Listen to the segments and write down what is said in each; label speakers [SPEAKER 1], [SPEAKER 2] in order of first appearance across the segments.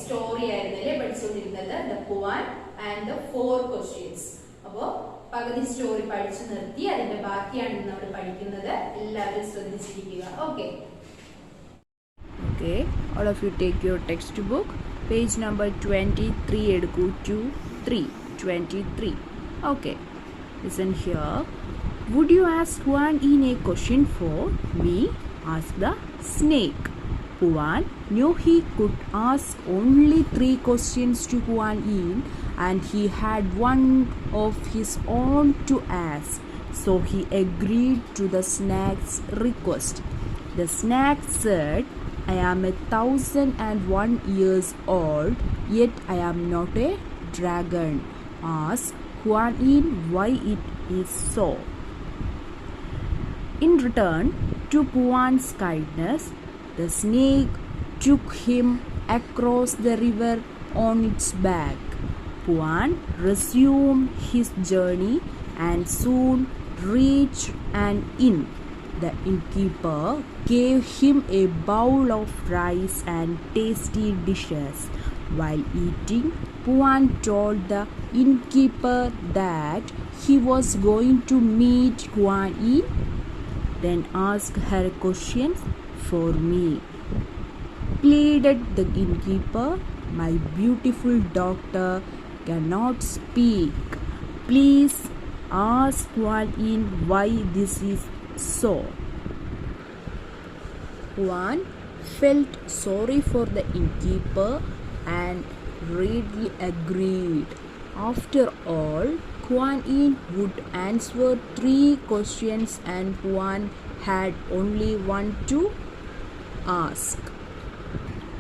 [SPEAKER 1] Story ആയിരുന്നല്ലേ പഠിച്ചുകൊണ്ടിരുന്നത്, the Puan and the 4 questions. അപ്പോൾ പകുതി സ്റ്റോറി പഠിച്ചു നിർത്തി, അതിന്റെ ബാക്കിയാണ് നമ്മൾ പഠിക്കുന്നത്. എല്ലാവരും ശ്രദ്ധിച്ചിരിക്കുക. Okay,
[SPEAKER 2] all of you take your textbook, page number 23 edukku, 23. Okay, listen here. Would you ask Huan Yin a question for me? Asked the snake. Huan knew he could ask only 3 questions to Huan Yin, and he had one of his own to ask. So he agreed to the snake's request. The snake said, I am 1,001 years old, yet I am not a dragon. Ask Huan Yin why it is so. In return to Puan's kindness, the snake took him across the river on its back. Puan resumed his journey and soon reached an inn. The innkeeper gave him a bowl of rice and tasty dishes. While eating, Puan told the innkeeper that he was going to meet Huan Yin, then ask her questions for me. Pleaded the innkeeper, my beautiful daughter cannot speak. Please ask Huan Yin why this is so. Huan felt sorry for the innkeeper and readily agreed. After all, Huan Yin would answer 3 questions and Huan had only one to ask.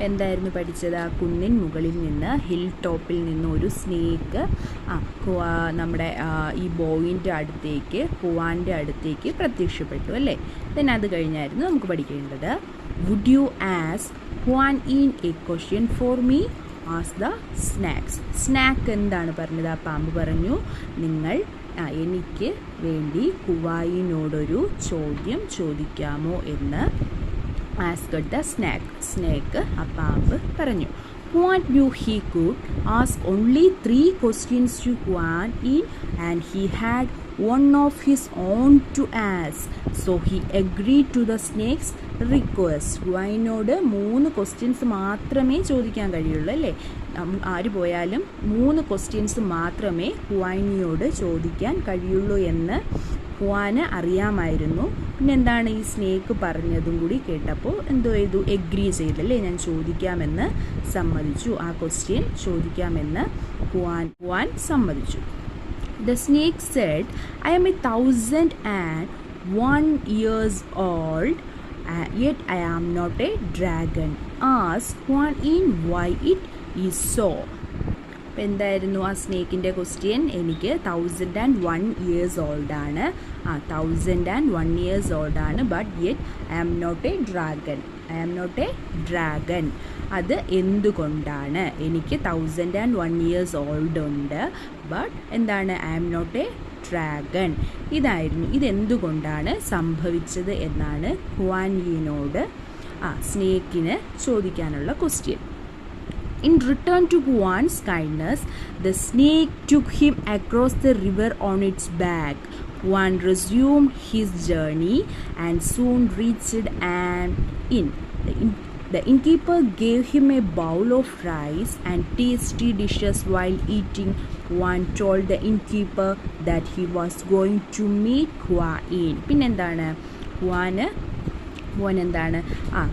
[SPEAKER 2] എന്തായിരുന്നു പഠിച്ചത്? ആ കുന്നിൻ മുകളിൽ നിന്ന്, hill ടോപ്പിൽ നിന്ന് ഒരു snake നമ്മുടെ ഈ ബോയിൻ്റെ അടുത്തേക്ക്, ഹുവാൻ്റെ അടുത്തേക്ക് പ്രത്യക്ഷപ്പെട്ടു അല്ലേ. ദെൻ അത് കഴിഞ്ഞായിരുന്നു നമുക്ക് പഠിക്കേണ്ടത്. Would you ask Huan in a question for me? Ask the snacks. Snack എന്താണ് പറഞ്ഞത്? ആ പാമ്പ് പറഞ്ഞു, നിങ്ങൾ എനിക്ക് വേണ്ടി ഹുവായിനോടൊരു ചോദ്യം ചോദിക്കാമോ എന്ന് asked the snake. സ്നേക്ക് ആ പാമ്പ് പറഞ്ഞു. Puan knew he could ask only 3 questions to Huan Yin, and he had one of his own to ask. So he agreed to the snake's request. ഹുവായിനോട് 3 questions മാത്രമേ ചോദിക്കാൻ കഴിയുള്ളൂ അല്ലേ. ആര് പോയാലും 3 questions മാത്രമേ ഹുവായിനിയോട് ചോദിക്കാൻ കഴിയുള്ളൂ എന്ന് ഹുവാന് അറിയാമായിരുന്നു. പിന്നെ എന്താണ് ഈ സ്നേക്ക് പറഞ്ഞതും കൂടി കേട്ടപ്പോൾ എന്തോ ചെയ്തു? എഗ്രി ചെയ്തല്ലേ, ഞാൻ ചോദിക്കാമെന്ന് സമ്മതിച്ചു. ആ ക്വസ്റ്റ്യൻ ചോദിക്കാമെന്ന് ഹുവാൻ സമ്മതിച്ചു. The snake said, I am 1,001 years old, yet I am not a dragon. Ask Huan Yin why it is so. അപ്പോൾ എന്തായിരുന്നു ആ സ്നേക്കിൻ്റെ ക്വസ്റ്റ്യൻ? എനിക്ക് 1,001 years old ആണ്. 1,001 years old ആണ്. But yet I am not a dragon. അത് എന്തുകൊണ്ടാണ്? എനിക്ക് 1,001 years old ഉണ്ട്, ബട്ട് എന്താണ്? I am not a dragon. ഇതെന്തുകൊണ്ടാണ് സംഭവിച്ചത് എന്നാണ് ഹുവാൻ യിനോട് സ്നേക്കിന് ചോദിക്കാനുള്ള question. In return to Huan's kindness, the snake took him across the river on its back. Huan resumed his journey and soon reached an inn. The innkeeper gave him a bowl of rice and tasty dishes. While eating, Huan told the innkeeper that he was going to meet Huan Yin. പിന്നെന്താണ് Juan എന്താണ്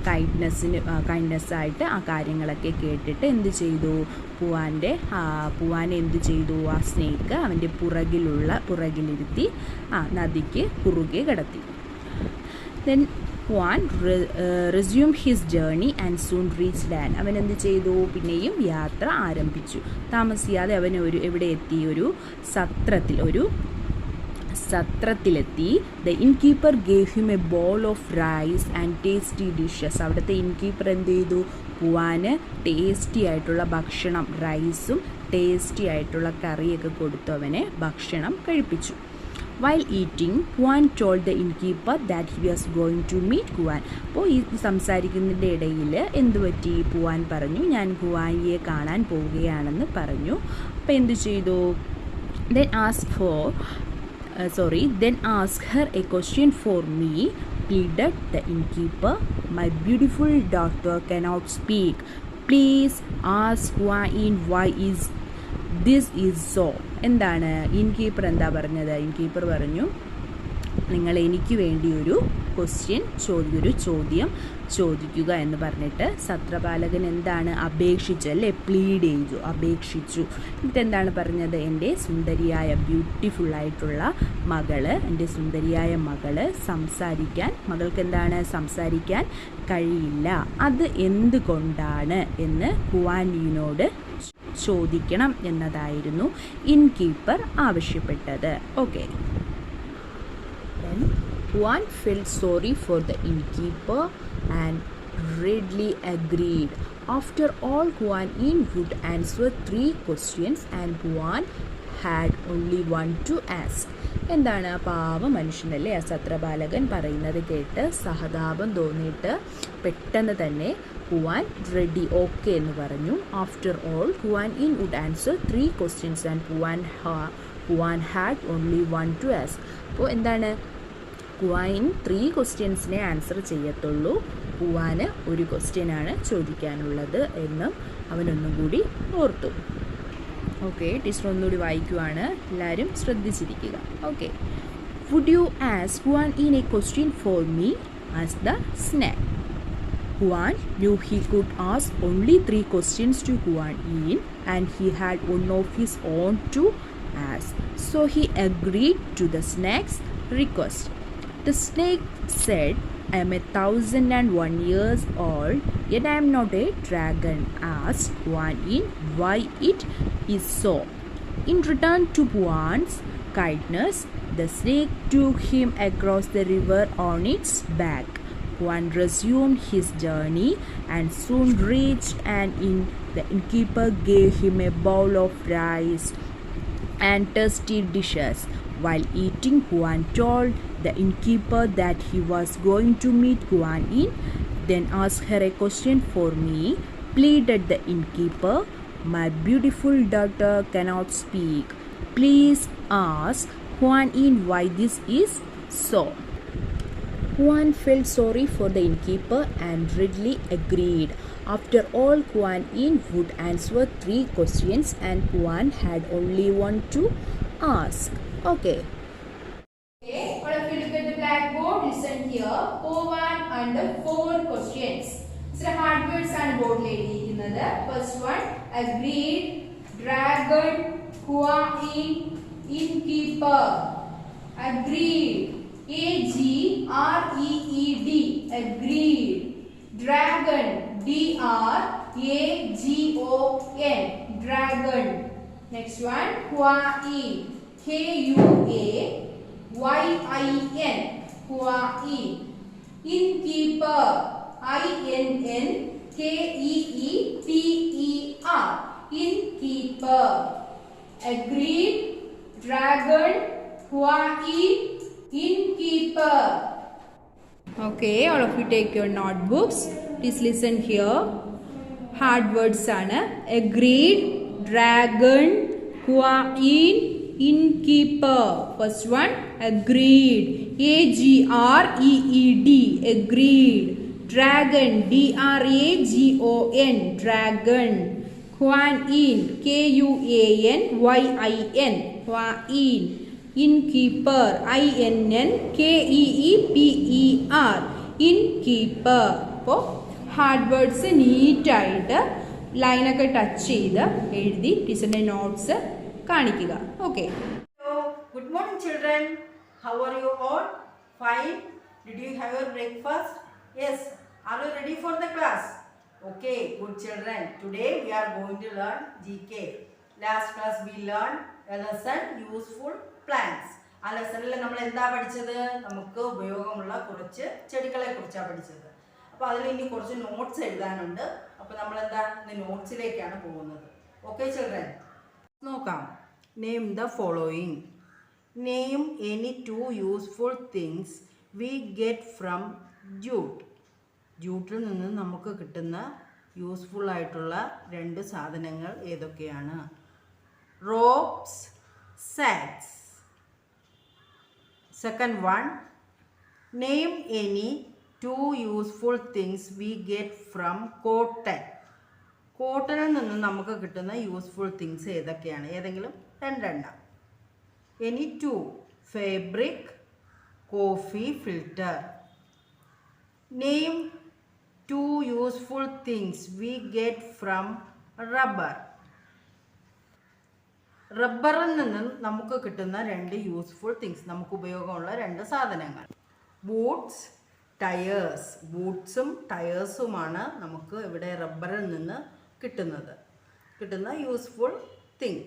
[SPEAKER 2] കൈൻഡ്നെസ്സായിട്ട് ആ കാര്യങ്ങളൊക്കെ കേട്ടിട്ട് എന്ത് ചെയ്തു? പൂവാനെ എന്ത് ചെയ്തു? ആ സ്നേക്ക് അവൻ്റെ പുറകിലിരുത്തി നദിക്ക് കുറുകെ കടത്തി. Then Huan resumed his journey and soon reached land. അവൻ എന്ത് ചെയ്തു? പിന്നെയും യാത്ര ആരംഭിച്ചു. താമസിയാതെ അവൻ എവിടെ എത്തി? ഒരു സത്രത്തിലെത്തി. The innkeeper gave him a bowl of rice and tasty dishes. അവിടുത്തെ ഇൻകീപ്പർ എന്ത് ചെയ്തു? പൂവാന് ടേസ്റ്റി ആയിട്ടുള്ള ഭക്ഷണം, റൈസും ടേസ്റ്റി ആയിട്ടുള്ള കറിയൊക്കെ കൊടുത്തു അവനെ ഭക്ഷണം കഴിപ്പിച്ചു. While eating, Kuan told the innkeeper that he was going to meet Kuan. അപ്പോൾ ഈ സംസാരിക്കുന്നതിൻ്റെ ഇടയിൽ എന്ത് പറ്റി? പൂവാൻ പറഞ്ഞു ഞാൻ കുവാനിയെ കാണാൻ പോവുകയാണെന്ന് പറഞ്ഞു. അപ്പോൾ എന്ത് ചെയ്തു? Then ask her a question for me, pleaded the innkeeper. My beautiful daughter cannot speak. Please ask Kuan why is this is so. എന്താണ് ഇൻകീപ്പർ എന്താ പറഞ്ഞത്? ഇൻകീപ്പർ പറഞ്ഞു നിങ്ങൾ എനിക്ക് വേണ്ടി ഒരു ചോദ്യം ചോദിക്കുക എന്ന് പറഞ്ഞിട്ട് സത്രപാലകൻ എന്താണ് അപേക്ഷിച്ചു അല്ലേ? പ്ലീഡ് ചെയ്തു, അപേക്ഷിച്ചു. ഇതെന്താണ് പറഞ്ഞത്? എൻ്റെ സുന്ദരിയായ ബ്യൂട്ടിഫുള്ളായിട്ടുള്ള എൻ്റെ സുന്ദരിയായ മകൾക്ക് എന്താണ് സംസാരിക്കാൻ കഴിയില്ല. അത് എന്തുകൊണ്ടാണ് എന്ന് കുവാനിയോട് ചോദിക്കണം എന്നതായിരുന്നു ഇൻകീപ്പർ ആവശ്യപ്പെട്ടത്. Okay. Kuan felt sorry for the innkeeper and readily agreed. After all, Kuan Yin would answer 3 questions and Kuan had only one to ask. എന്താണ് പാവ മനുഷ്യനല്ലേ? ആ സത്രപാലകൻ പറയുന്നത് കേട്ട് സഹതാപം തോന്നിയിട്ട് പെട്ടെന്ന് തന്നെ കുവാൻ റെഡി ഓക്കെ എന്ന് പറഞ്ഞു. After all Kuan in would answer 3 questions and Kuan had only one to ask. അപ്പോൾ എന്താണ്? കുവാൻ 3 ക്വസ്റ്റ്യൻസിനെ ആൻസർ ചെയ്യത്തുള്ളൂ, കുവാന് ഒരു ക്വസ്റ്റ്യനാണ് ചോദിക്കാനുള്ളത് എന്നും അവനൊന്നും കൂടി ഓർത്തു. ഓക്കെ, ടീച്ചർ ഒന്നുകൂടി വായിക്കുവാണ്, എല്ലാവരും ശ്രദ്ധിച്ചിരിക്കുക. Okay. Would you ask Kuan in a question for me? Ask the snack. Kuan knew he could ask only 3 questions to Kuan Yin and he had one of his own to ask. So he agreed to the snake's request. The snake said, I am 1,001 years old, yet I am not a dragon. Asked Kuan Yin why it is so. In return to Kuan's kindness, the snake took him across the river on its back. Kuan resumed his journey and soon reached an inn. The innkeeper gave him a bowl of rice and tasty dishes. While eating, Kuan told the innkeeper that he was going to meet Kuan Yin. Then asked her a question for me, pleaded the innkeeper. My beautiful daughter cannot speak. Please ask Kuan Yin why this is so. Kuan felt sorry for the innkeeper and readily agreed. After all, Kuan Yin would answer 3 questions and Kuan had only one to ask. Okay.
[SPEAKER 1] Okay, all of you look at the blackboard, listen here. Kuan under 4 questions. So hard words and board എഴുതിയിരിക്കുന്നത്. First one, agreed, dragon, Kuan Yin, innkeeper. Agreed. AGREED, agreed. Dragon, DRAGON, dragon. Next one, Kuan, KUAYIN, Kuan. Innkeeper, INNKEEPER, innkeeper. Agreed, dragon, Kuan, innkeeper. Okay, all of you take your notebooks. Please listen here. Hard words are agreed, dragon, Kuan, innkeeper. First one, agreed. AGREED, agreed. Dragon, DRAGON, dragon. Kuan, KUANYIN, Kuan. Innkeeper, INNKEEPER, innkeeper. അപ്പോൾ hard words നീറ്റായിട്ട് ലൈനൊക്കെ touch ചെയ്ത് എഴുതി ടീച്ചറിൻ്റെ notes കാണിക്കുക. Okay.
[SPEAKER 3] Good morning children. How are you all? Fine. Did you have your breakfast? Yes. Are you ready for the class? Okay, good children. Today we are going to learn GK. Last class we learned a lesson useful plants. ആ ലെസണിൽ നമ്മൾ എന്താ പഠിച്ചത്? നമുക്ക് ഉപയോഗമുള്ള കുറച്ച് ചെടികളെ കുറിച്ചാണ് പഠിച്ചത്. അപ്പോൾ അതിൽ ഇനി കുറച്ച് നോട്ട്സ് എഴുതാനുണ്ട്. അപ്പോൾ നമ്മൾ എന്താ നോട്ട്സിലേക്കാണ് പോകുന്നത്. ഓക്കെ ചിൽഡ്രൻ, നോക്കാം. Name the following. Name any two useful things we get from jute. ജൂട്ടിൽ നിന്ന് നമുക്ക് കിട്ടുന്ന യൂസ്ഫുൾ ആയിട്ടുള്ള രണ്ട് സാധനങ്ങൾ ഏതൊക്കെയാണ്? Ropes, sacks. Second one, name any two useful things we get from cotton. കോട്ടണിൽ നിന്ന് നമുക്ക് കിട്ടുന്ന യൂസ്ഫുൾ തിങ്സ് ഏതൊക്കെയാണ്? ഏതെങ്കിലും രണ്ടെണ്ണം. Any two, fabric, coffee filter. Name two useful things we get from rubber. റബ്ബറിൽ നിന്ന് നമുക്ക് കിട്ടുന്ന രണ്ട് യൂസ്ഫുൾ തിങ്സ്, നമുക്ക് ഉപയോഗമുള്ള രണ്ട് സാധനങ്ങൾ. Boots, tyres. ബൂട്ട്സും ടയേഴ്സുമാണ് നമുക്ക് ഇവിടെ റബ്ബറിൽ നിന്ന് കിട്ടുന്ന useful thing.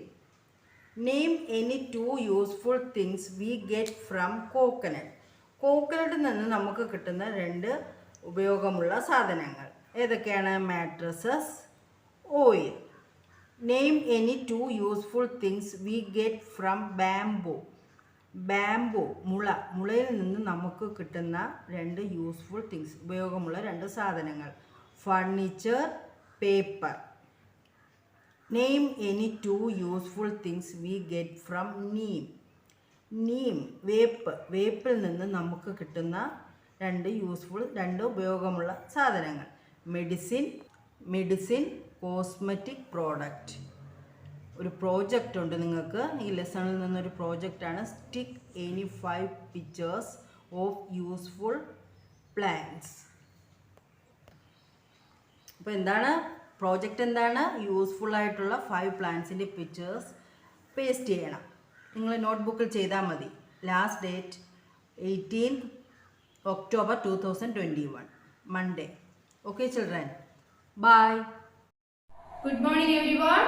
[SPEAKER 3] Name any two useful things we get from coconut. കോക്കനട്ടിൽ നിന്ന് നമുക്ക് കിട്ടുന്ന രണ്ട് ഉപയോഗമുള്ള സാധനങ്ങൾ ഏതൊക്കെയാണ്? Mattresses, oil. Name any two useful things we get from bamboo. Bamboo, മുളയിൽ നിന്ന് നമുക്ക് കിട്ടുന്ന രണ്ട് യൂസ്ഫുൾ തിങ്സ്, ഉപയോഗമുള്ള രണ്ട് സാധനങ്ങൾ. Furniture, paper. Name any two useful things we get from neem. Neem, വേപ്പിൽ നിന്ന് നമുക്ക് കിട്ടുന്ന രണ്ട് ഉപയോഗമുള്ള സാധനങ്ങൾ. Medicine, cosmetic product. ഒരു പ്രോജക്റ്റ് ഉണ്ട് നിങ്ങൾക്ക്, ഈ ലെസണിൽ നിന്നൊരു പ്രോജക്റ്റാണ് stick any 5 pictures of useful plants. അപ്പോൾ എന്താണ് പ്രോജക്റ്റ്? എന്താണ്? യൂസ്ഫുൾ ആയിട്ടുള്ള 5 പ്ലാന്റ്സിൻ്റെ പിക്ചേഴ്സ് പേസ്റ്റ് ചെയ്യണം. നിങ്ങൾ നോട്ട്ബുക്കിൽ ചെയ്താൽ മതി. Last date 18th October 2021, Monday. Okay children, bye.
[SPEAKER 1] Good morning everyone.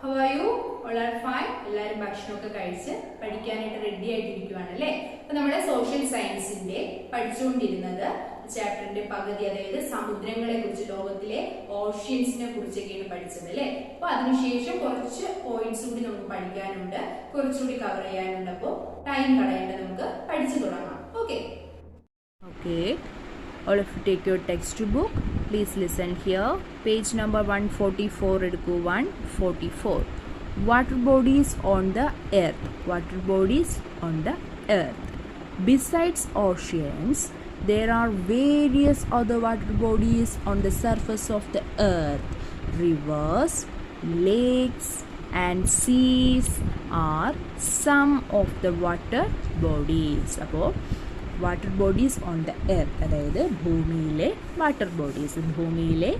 [SPEAKER 1] How are you? All are fine. എല്ലാവരും ഭക്ഷണമൊക്കെ കഴിച്ച് പഠിക്കാനായിട്ട് റെഡി ആയിട്ടിരിക്കുകയാണ് അല്ലേ? അപ്പോൾ നമ്മുടെ സോഷ്യൽ സയൻസിന്റെ പഠിച്ചുകൊണ്ടിരുന്നത് ചാപ്റ്ററിന്റെ പകുതി, അതായത് സമുദ്രങ്ങളെ കുറിച്ച്, ലോകത്തിലെ ഓഷ്യൻസിനെ കുറിച്ചൊക്കെയാണ് പഠിച്ചത് അല്ലേ? അപ്പോൾ അതിനുശേഷം കുറച്ച് പോയിന്റ്സ് കൂടി നമുക്ക് പഠിക്കാനുണ്ട്, കുറച്ചുകൂടി കവർ ചെയ്യാനുണ്ട്. അപ്പോൾ ടൈം കളയാണ്ട് നമുക്ക് പഠിച്ചു തുടങ്ങാം. Okay.
[SPEAKER 2] Okay, all of you take your textbook. Please listen here. Page number 144 edukku. 144. Water bodies on the earth. Water bodies on the earth. Besides oceans, there are various other water bodies on the surface of the earth. Rivers, lakes and seas are some of the water bodies. അപ്പോൾ water bodies on the earth, അതായത് ഭൂമിയിലെ water bodies, ഭൂമിയിലെ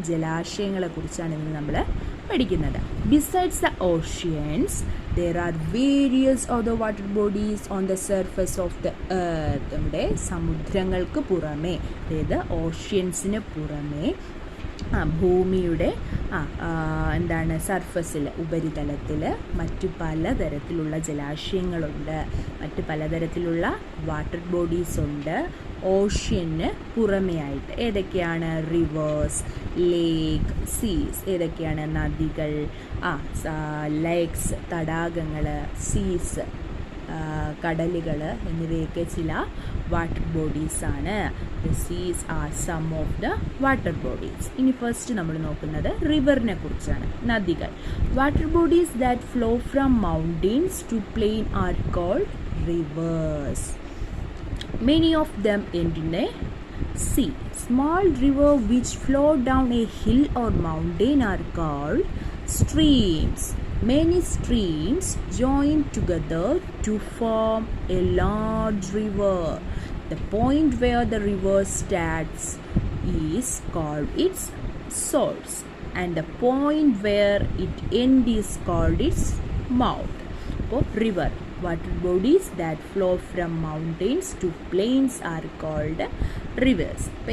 [SPEAKER 2] ജലാശയങ്ങളെ കുറിച്ചാണ് ഇന്ന് നമ്മൾ പഠിക്കുന്നത്. Besides the oceans there are various other water bodies on the surface of the earth. നമ്മുടെ സമുദ്രങ്ങൾക്ക് പുറമേ, അതായത് ഓഷ്യൻസിന് പുറമേ ഭൂമിയുടെ എന്താണ് സർഫസിൽ, ഉപരിതലത്തിൽ മറ്റു പലതരത്തിലുള്ള ജലാശയങ്ങളുണ്ട്, മറ്റു പലതരത്തിലുള്ള വാട്ടർ ബോഡീസ് ഉണ്ട് ഓഷ്യന് പുറമേ ആയിട്ട്. ഏതൊക്കെയാണ്? റിവേഴ്സ്, ലേക്ക്, സീസ്. ഏതൊക്കെയാണ്? നദികൾ, ലേക്സ് തടാകങ്ങൾ, സീസ് കടലുകൾ എന്നിവയൊക്കെ ചില വാട്ടർ ബോഡീസാണ്. The seas are some of the water bodies. ഇനി ഫസ്റ്റ് നമ്മൾ നോക്കുന്നത് റിവറിനെ കുറിച്ചാണ്, നദികൾ. Water bodies that flow from mountains to plain are called rivers. Many of them end in a sea. Small river which flow down a hill or mountain are called streams. Many streams join together to form a large river. The point where the river starts is called its source, and the point where it ends is called its mouth. So, river. Water bodies that flow from mountains to plains are called rivers. അപ്പോൾ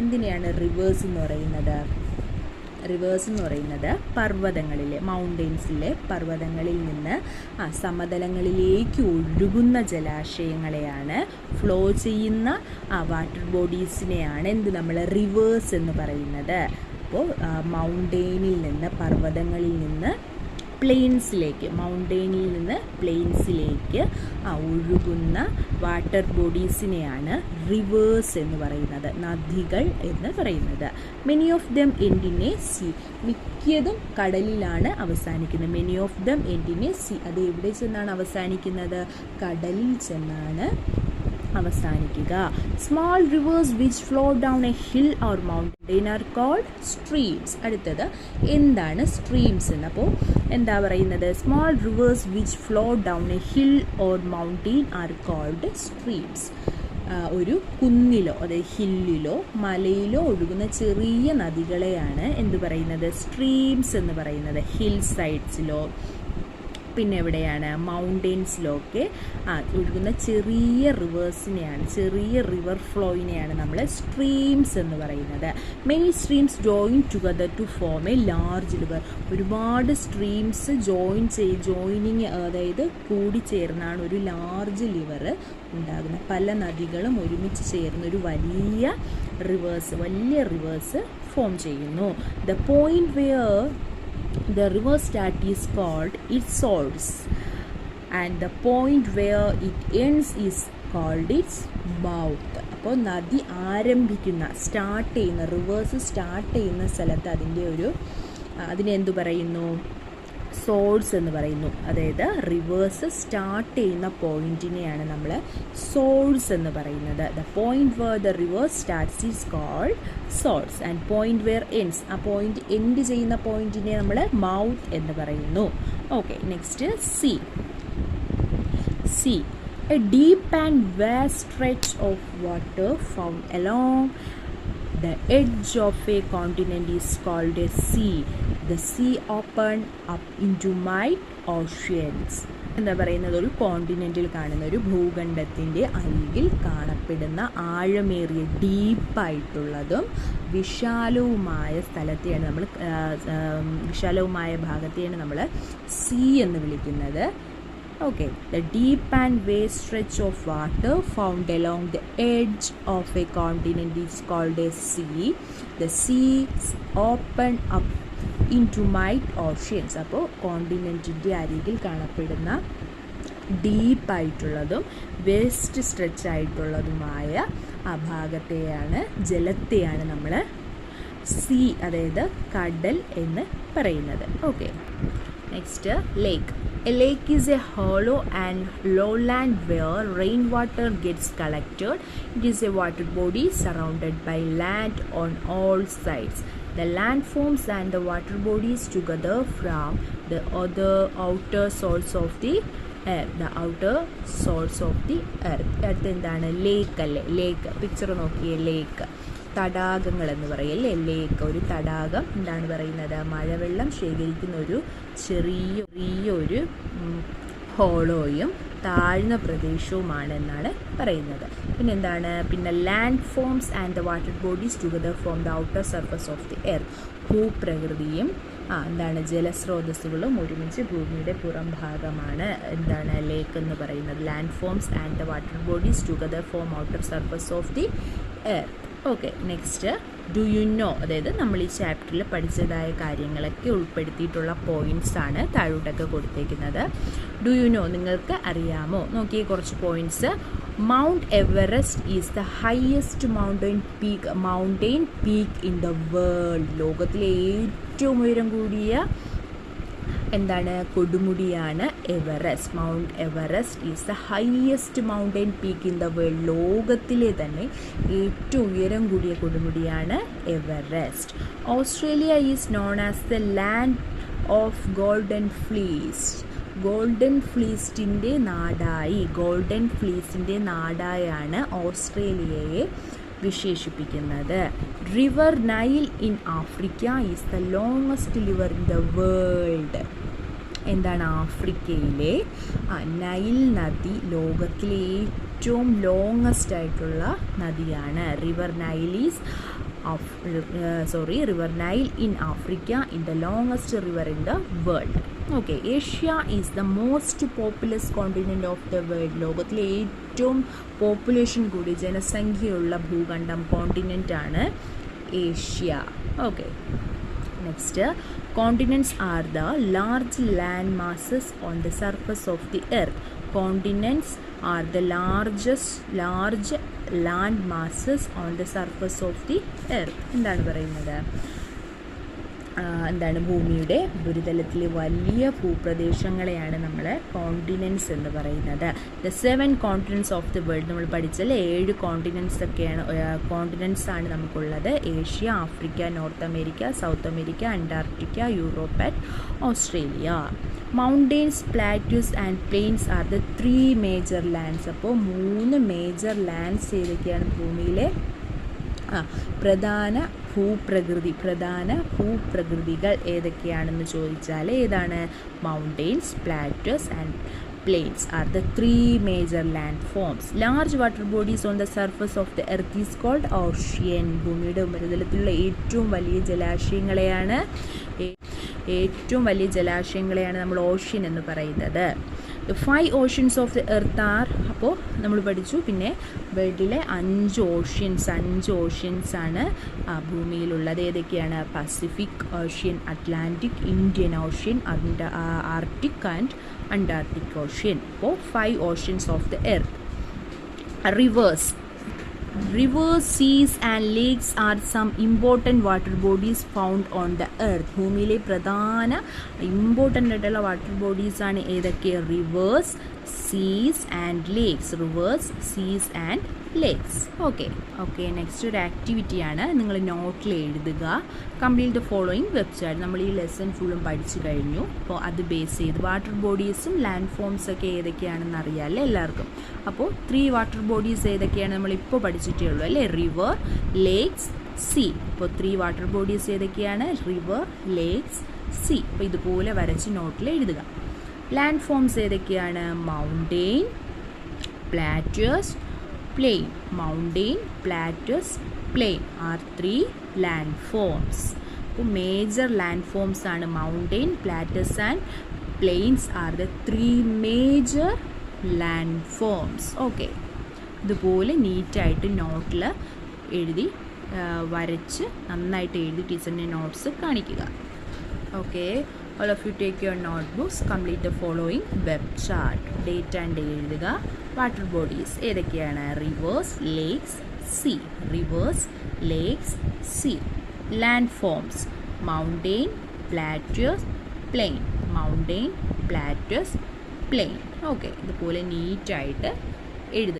[SPEAKER 2] എന്തിനെയാണ് reverse എന്ന് പറയുന്നത്? Reverse എന്ന് പറയുന്നത് പർവ്വതങ്ങളിലെ, മൗണ്ടെയ്ൻസിലെ പർവ്വതങ്ങളിൽ നിന്ന് സമതലങ്ങളിലേക്ക് ഒഴുകുന്ന ജലാശയങ്ങളെയാണ്, flow ചെയ്യുന്ന water ബോഡീസിനെയാണ് നമ്മൾ റിവേഴ്സ് എന്ന് പറയുന്നത്. അപ്പോൾ മൗണ്ടെയ്നിൽ നിന്ന്, പർവ്വതങ്ങളിൽ നിന്ന് പ്ലെയിൻസിലേക്ക്, മൗണ്ടെയിനിൽ നിന്ന് പ്ലെയിൻസിലേക്ക് ഒഴുകുന്ന വാട്ടർ ബോഡീസിനെയാണ് റിവേഴ്സ് എന്ന് പറയുന്നത്, നദികൾ എന്ന് പറയുന്നത്. Many of them end in a sea, മിക്കതും കടലിലാണ് അവസാനിക്കുന്നത്. Many of them end in a sea, അത് എവിടെ ചെന്നാണ് അവസാനിക്കുന്നത്? കടലിൽ ചെന്നാണ് അവസാനിക്കുക. Small rivers which flow down a hill or mountain are called streams. അടുത്തത് എന്താണ് സ്ട്രീംസ് എന്ന്? അപ്പോൾ എന്താ പറയുന്നത്? Small rivers which flow down a hill or mountain are called streams. ഒരു കുന്നിലോ അതായത് ഹില്ലിലോ മലയിലോ ഒഴുകുന്ന ചെറിയ നദികളെയാണ് എന്ത് പറയുന്നത്? സ്ട്രീംസ് എന്ന് പറയുന്നത്. ഹിൽ സൈഡ്സിലോ പിന്നെ എവിടെയാണ്? മൗണ്ടെയിൻസിലൊക്കെ ഒഴുകുന്ന ചെറിയ റിവേഴ്സിനെയാണ്, ചെറിയ റിവർ ഫ്ലോയിനെയാണ് നമ്മൾ സ്ട്രീംസ് എന്ന് പറയുന്നത്. Many streams join together to form a large river. ഒരുപാട് സ്ട്രീംസ് ജോയിനിങ് അതായത് കൂടിച്ചേർന്നാണ് ഒരു ലാർജ് റിവർ ഉണ്ടാകുന്നത്. പല നദികളും ഒരുമിച്ച് ചേർന്ന് ഒരു വലിയ റിവേഴ്സ് ഫോം ചെയ്യുന്നു. The point wear the river start is called its source and the point where it ends is called its mouth. അപ്പോൾ നദി ആരംഭിക്കുന്ന റിവേഴ്സ് സ്റ്റാർട്ട് ചെയ്യുന്ന സ്ഥലത്ത് അതിനെന്തു പറയുന്നു? സോഴ്സ് എന്ന് പറയുന്നു. അതായത് റിവേഴ്സ് സ്റ്റാർട്ട് ചെയ്യുന്ന പോയിന്റിനെയാണ് നമ്മൾ സോഴ്സ് എന്ന് പറയുന്നത്. The point where the river starts is called source and point where ends, ആ പോയിന്റ് എൻഡ് ചെയ്യുന്ന പോയിന്റിനെ നമ്മൾ മൗത്ത് എന്ന് പറയുന്നു. Okay, next sea a deep and vast stretch of water found along the edge of a continent is called a sea. The sea opened up into mighty oceans. എന്താ പറയുന്നത്? ഒരു കോണ്ടിനെന്റിൽ കാണുന്ന ഒരു ഭൂഖണ്ഡത്തിൻ്റെ അരികിൽ കാണപ്പെടുന്ന ആഴമേറിയ ഡീപ്പായിട്ടുള്ളതും വിശാലവുമായ സ്ഥലത്തെയാണ് നമ്മൾ വിശാലവുമായ ഭാഗത്തെയാണ് നമ്മൾ സീ എന്ന് വിളിക്കുന്നത്. Okay, the deep and vast stretch of water found along the edge of a continent is called a sea. The seas open up into mighty oceans. അപ്പോൾ കോണ്ടിനെൻറ്റിൻ്റെ അരികിൽ കാണപ്പെടുന്ന ഡീപ്പായിട്ടുള്ളതും വേസ്റ്റ് സ്ട്രെച്ച് ആയിട്ടുള്ളതുമായ ആ ഭാഗത്തെയാണ്, ജലത്തെയാണ് നമ്മൾ സീ അതായത് കടൽ എന്ന് പറയുന്നത്. Okay, next lake. A lake is a hollow and lowland where rainwater gets collected. It is a water body surrounded by land on all sides. The landforms and the water bodies together from the outer source of the earth. The outer source of the earth. അടുത്ത് എന്താണ്? ലേക്ക് അല്ലേ? ലേക്ക് picture നോക്കിയേ. ലേക്ക് തടാകങ്ങൾ എന്ന് പറയല്ലേ. ലേക്ക് ഒരു തടാകം എന്താണ് പറയുന്നത്? മഴവെള്ളം ശേഖരിക്കുന്ന ഒരു ചെറിയൊരു ഹോളോയും താഴ്ന്ന പ്രദേശവുമാണ് എന്നാണ് പറയുന്നത്. പിന്നെന്താണ്? പിന്നെ land forms and the water bodies together form the outer surface of the earth. ഭൂപ്രകൃതിയും എന്താണ് ജലസ്രോതസ്സുകളും ഒരുമിച്ച് ഭൂമിയുടെ പുറം ഭാഗമാണ് എന്താണ് ലേക്ക് എന്ന് പറയുന്നത്. Land forms and the water bodies together form outer surface of the earth. Okay, next do you know, അതായത് നമ്മൾ ഈ ചാപ്റ്ററിൽ പഠിച്ചതായ കാര്യങ്ങളൊക്കെ ഉൾപ്പെടുത്തിയിട്ടുള്ള പോയിൻറ്റ്സ് ആണ് താഴോട്ടൊക്കെ കൊടുത്തേക്കുന്നത്. ഡു യു നോ, നിങ്ങൾക്ക് അറിയാമോ? നോക്കിയേ കുറച്ച് points. Mount Everest is the highest mountain peak in the world. ലോകത്തിലെ ഏറ്റവും ഉയരം കൂടിയ എന്താണ്? കൊടുമുടിയാണ് Everest. Mount Everest is the highest mountain peak in the world. ലോകത്തിലെ തന്നെ ഏറ്റവും ഉയരം കൂടിയ കൊടുമുടിയാണ് Everest. Australia is known as the land of golden fleece. Golden ഫ്ലീസിൻ്റെ നാടായാണ് ഓസ്ട്രേലിയയെ വിശേഷിപ്പിക്കുന്നത്. River Nile in Africa is the longest river in the world. എന്താണ്? ആഫ്രിക്കയിലെ നൈൽ നദി ലോകത്തിലെ ഏറ്റവും ലോങ്ങസ്റ്റ് ആയിട്ടുള്ള നദിയാണ്. River Nile in Africa is the longest river in the world. Okay, Asia is the most populous continent of the world. ലോകത്തിലെ ഏറ്റവും population കൂടി ജനസംഖ്യയുള്ള ഭൂഖണ്ഡം കോണ്ടിനെൻ്റ് ആണ് Asia. Okay, next continents are the large land masses on the surface of the earth. Continents are the large land masses on the surface of the earth. എന്താണ് പറയുന്നത്? എന്താണ്? ഭൂമിയുടെ ഉപരിതലത്തിൽ വലിയ ഭൂപ്രദേശങ്ങളെയാണ് നമ്മൾ കോണ്ടിനെൻറ്റ്സ് എന്ന് പറയുന്നത്. The 7 continents of the world നമ്മൾ പഠിച്ചാൽ 7 കോണ്ടിനെൻറ്റ്സ് ആണ് നമുക്കുള്ളത്. Asia, Africa, North America, South America, Antarctica, Europe and Australia. Mountains, plateaus and plains are the 3 major lands. അപ്പോൾ 3 മേജർ ലാൻഡ്സ് ഏതൊക്കെയാണ് ഭൂമിയിലെ പ്രധാന ഭൂപ്രകൃതികൾ ഏതൊക്കെയാണെന്ന് ചോദിച്ചാൽ ഏതാണ്? Mountains, platters and plains are the 3 major landforms. Large water bodies on the surface of the earth is called ocean. ഭൂമിയുടെ ഉപരിതലത്തിലുള്ള ഏറ്റവും വലിയ ജലാശയങ്ങളെയാണ് നമ്മൾ ഓഷ്യൻ എന്ന് പറയുന്നത്. The 5 oceans of the earth are, അപ്പോൾ നമ്മൾ പഠിച്ചു. പിന്നെ വേൾഡിലെ 5 ഓഷ്യൻസ് ആണ് ഭൂമിയിലുള്ളത്. ഏതൊക്കെയാണ്? Pacific ocean, Atlantic, Indian ocean, Arctic and Antarctic ocean. അപ്പോൾ 5 oceans of the earth. Rivers, seas and lakes are some important water bodies found on the earth. ഭൂമിയിലെ പ്രധാന important ആയിട്ടുള്ള വാട്ടർ ബോഡീസ് ആണ് ഏതൊക്കെ? റിവേഴ്സ്, സീസ് and lakes. Okay next ഒരു ആക്ടിവിറ്റിയാണ്. നിങ്ങൾ നോട്ടിൽ എഴുതുക. Complete the following website. നമ്മൾ ഈ ലെസൺ ഫുള്ളും പഠിച്ചു കഴിഞ്ഞു. അപ്പോൾ അത് ബേസ് ചെയ്ത് വാട്ടർ ബോഡീസും ലാൻഡ് ഫോംസ് ഒക്കെ ഏതൊക്കെയാണെന്ന് അറിയാമല്ലേ എല്ലാവർക്കും? അപ്പോൾ 3 വാട്ടർ ബോഡീസ് ഏതൊക്കെയാണ് നമ്മളിപ്പോൾ പഠിച്ചിട്ടേ ഉള്ളൂ അല്ലേ? River, lakes, sea. അപ്പോൾ 3 വാട്ടർ ബോഡീസ് ഏതൊക്കെയാണ്? River, lakes, sea. അപ്പോൾ ഇതുപോലെ വരച്ച് നോട്ടിൽ എഴുതുക. ലാൻഡ് ഫോംസ് ഏതൊക്കെയാണ്? Mountain, plateaus, plain. Mountain, plateaus, plain are 3 landforms. അപ്പോൾ മേജർ ലാൻഡ്ഫോംസ് ആണ് mountain, plateaus and plains are the 3 major landforms. Okay, ഇതുപോലെ നീറ്റായിട്ട് നോട്ടിൽ എഴുതി വരച്ച് നന്നായിട്ട് എഴുതി ടീച്ചറിൻ്റെ നോട്ട്സ് കാണിക്കുക. Okay, all of you take your notebooks, complete the following web chart. Date and day എഴുതുക. വാട്ടർ ബോഡീസ് ഏതൊക്കെയാണ്? Rivers, lakes, sea. Rivers, lakes, sea. Landforms mountain, plateaus, plain. Mountain, plateaus, plain. Okay, ഇതുപോലെ നീറ്റായിട്ട് എഴുതുക.